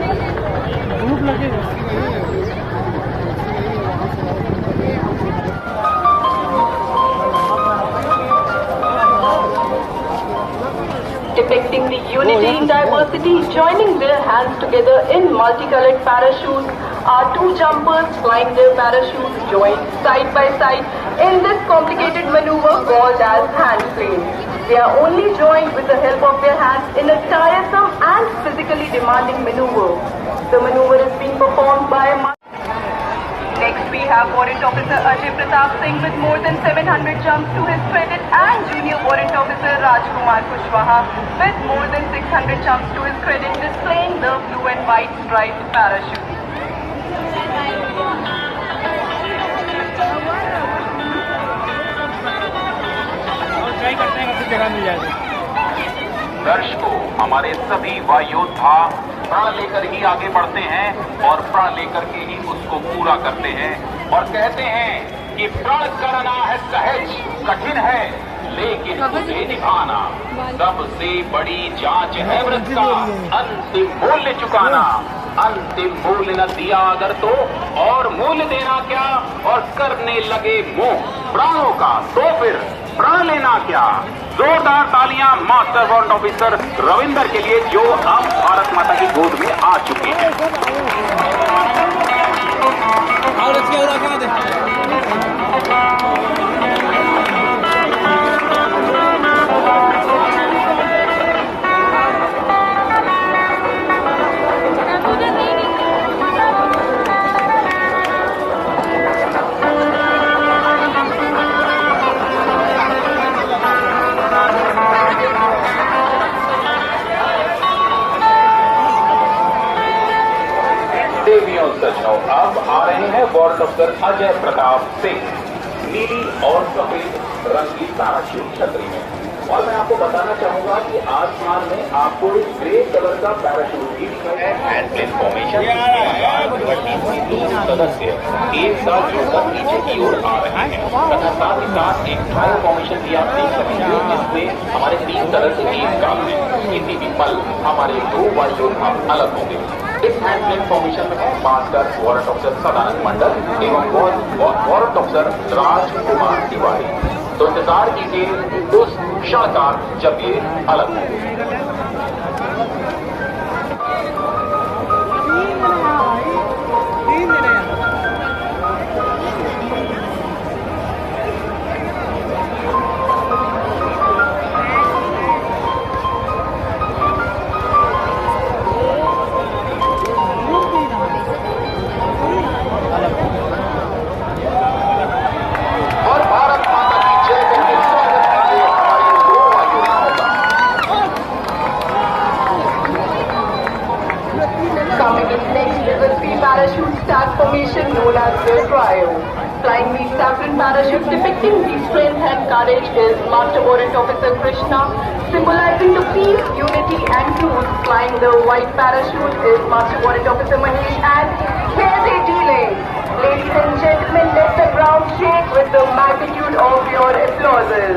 धूप लगेगा। Depicting the unity in diversity, joining their hands together in multicolored parachutes are two jumpers flying their parachutes joined side by side in this complicated maneuver called as hand plane. They are only joined with the help of their hands in a tiresome and physically demanding maneuver. The maneuver is being performed by Next we have Warrant Officer Ajay Pratap Singh with more than 700 jumps to his credit, and Junior Warrant Officer Rajkumar Kushwaha with more than 600 jumps to his credit, displaying the blue and white striped parachute. Try करते हैं जगह मिल जाएगी। दर्शकों, हमारे सभी वायोद्धा प्रण लेकर ही आगे बढ़ते हैं और प्रण लेकर के ही उसको पूरा करते हैं और कहते हैं कि प्रण करना है सहज, कठिन है, लेकिन उसे निभाना सबसे बड़ी जांच है व्रत का। अंतिम मूल्य चुकाना, अंतिम मूल्य न दिया अगर तो और मूल्य देना क्या, और करने लगे मोह प्राणों का तो फिर प्रण लेना क्या। जोरदार तालियां मास्टर वारंट ऑफिसर रविंदर के लिए, जो अब भारत माता की गोद में आ चुके हैं। देवियों सज्जनों, अब आ रहे हैं वारंट ऑफिसर अजय प्रताप सिंह नीली और सफेद रंग की पैराशूट छतरी में। और मैं आपको बताना चाहूंगा कि आसमान में आपको एक ग्रे कलर का पैराशूट भी दिखा है। हैंड प्लेन फॉर्मेशन सदस्य एक साथ जुड़कर नीचे की ओर आ रहे हैं तथा साथ ही साथ एक ट्रायल फॉर्मेशन भी आप देख सकते हैं, जिसमें हमारे 3 तरह से एक काम है। किसी भी पल हमारे 2 वायुयोद्धा अलग होंगे। इस हैंड प्लेन फॉर्मेशन में है मास्टर वारंट ऑफिसर सदानंद मंडल एवं वारंट ऑफिसर राजकुमार तिवारी। तो इंतजार कीजिए उस क्षण का जब ये अलग होंगे। Parachute start formation known as the trio. Flying the saffron parachute depicting the strength and courage is Master Warrant Officer Krishna, symbolizing the peace, unity and truth. Flying the white parachute is Master Warrant Officer Manish, and here's a delay. Ladies and gentlemen, let the ground shake with the magnitude of your applauses.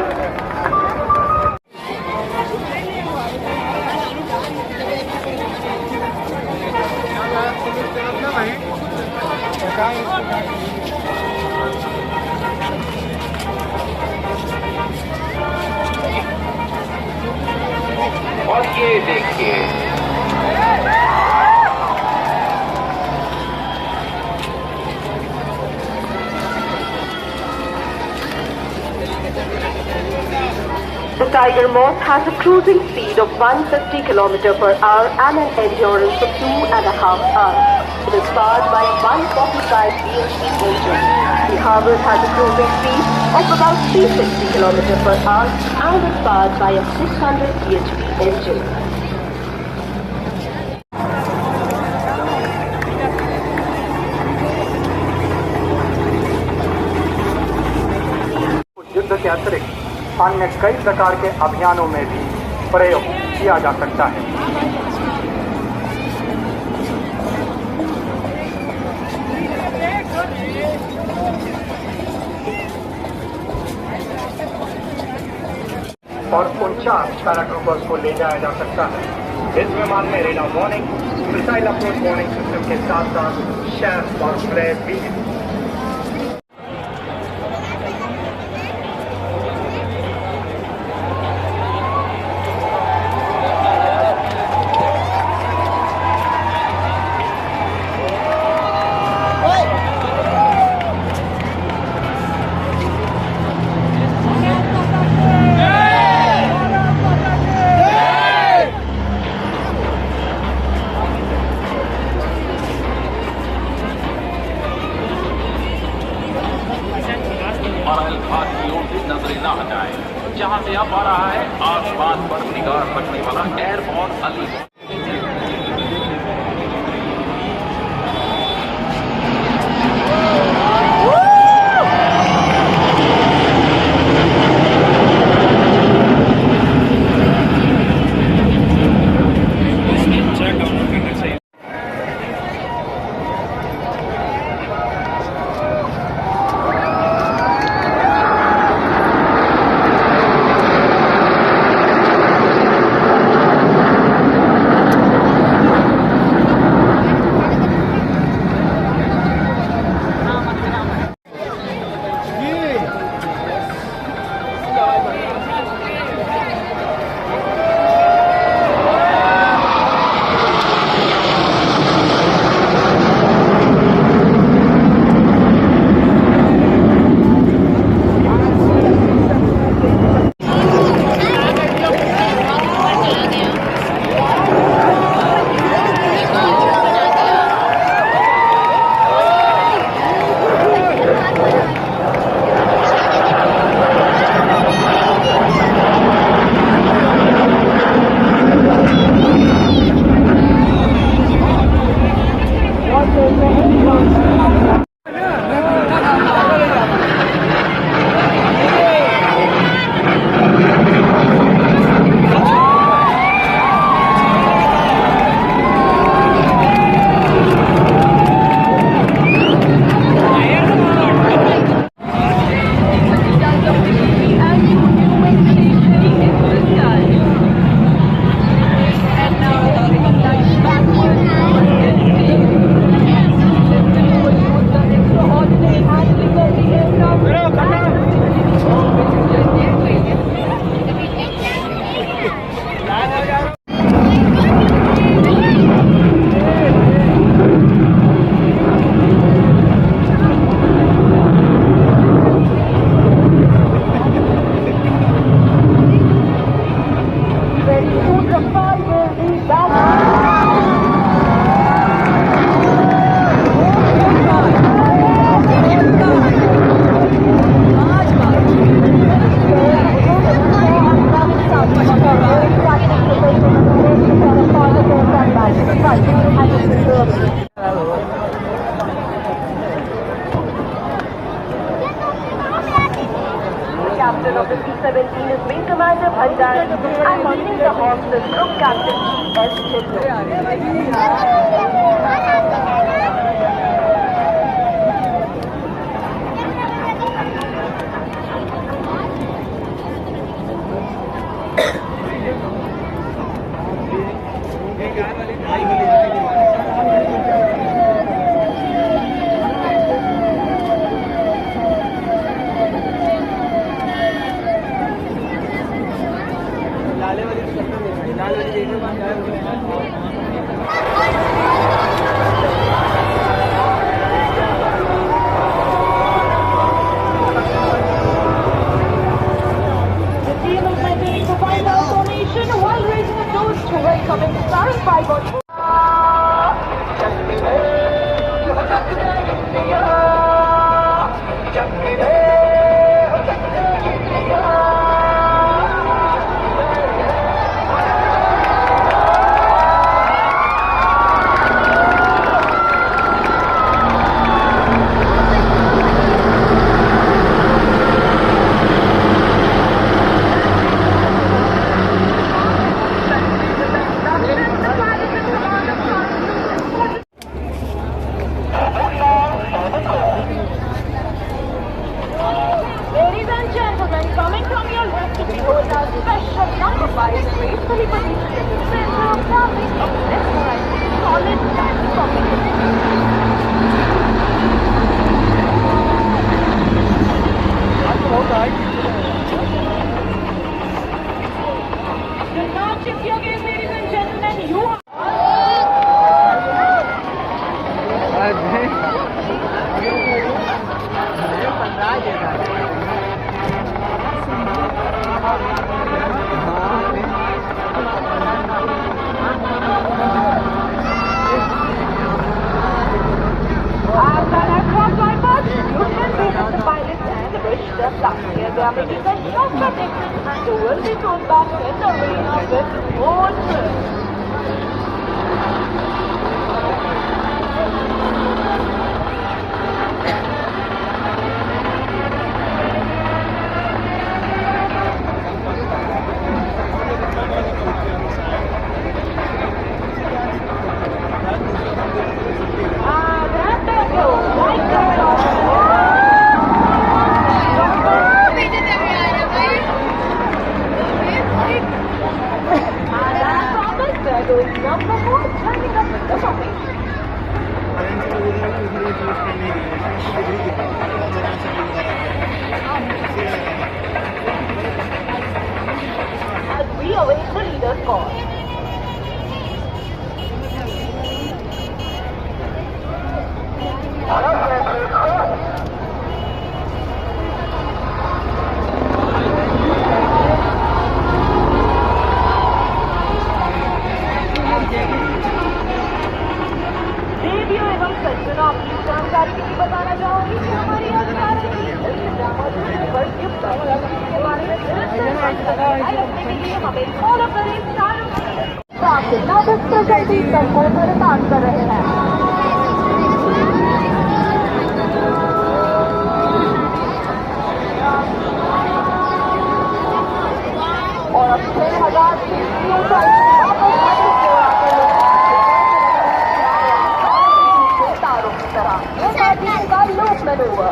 और ये देखिए, the Tiger Moth has a cruising speed of 150 km per hour and an endurance of 2.5 hours. It is powered by a 145 bhp engine. The Harvard has a cruising speed of about 360 km per hour and is powered by a 600 bhp engine. युद्ध के अतिरिक्त अन्य कई प्रकार के अभियानों में भी प्रयोग किया जा सकता है। और 49 पैराट्रूपर्स को ले जाया जा सकता है। इस विमान में radar warning, missile approach warning system के साथ साथ शैफ और फ्लेयर भी हैं। और अल्फाज की ओर से नजरें न हटाएं। जहां से अब आ रहा है आसमान पर निगाह रखने वाला airborne Ali. Captain of the C-17 is Wing Commander Bhandar and leading the Hawks is Group Captain T.S. लाले वाली gravity can shock protect and you will be thrown back in the arena with more thrill. As we await the leader's call. Radio एवं सज्जनों अपनी जानकारी के लिए बताना चाहूंगी कि हमारी अधिकार के बारे में रखने के लिए हमें फॉलो करें को परेशान कर रहे हैं। और अब 6,000 तारों की तरह का लोक मैनूवर।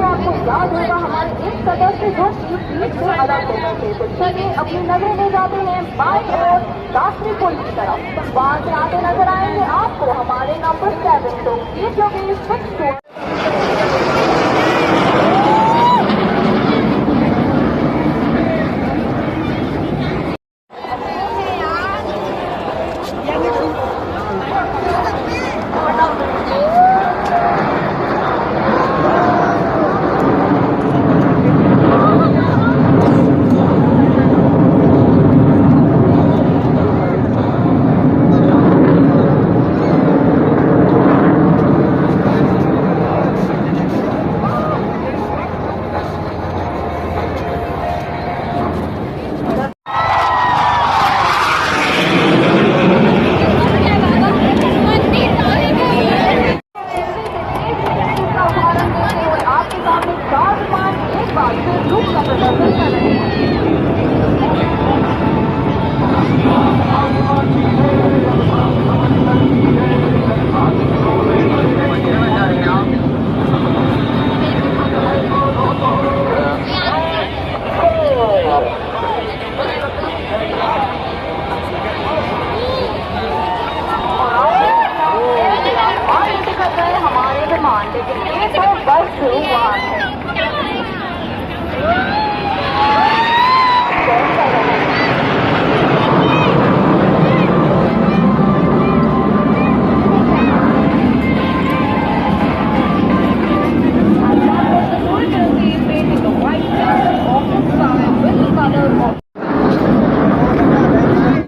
आपको याद होगा हमारे एक सदस्य जो सीट से अलग हो गए थे, तो चलिए अपनी नजरें ले जाते हैं बाईं ओर शास्त्री पुल की तरफ। वहां से आते नजर आएंगे आपको हमारे नंबर 7, तो ये जो भी 6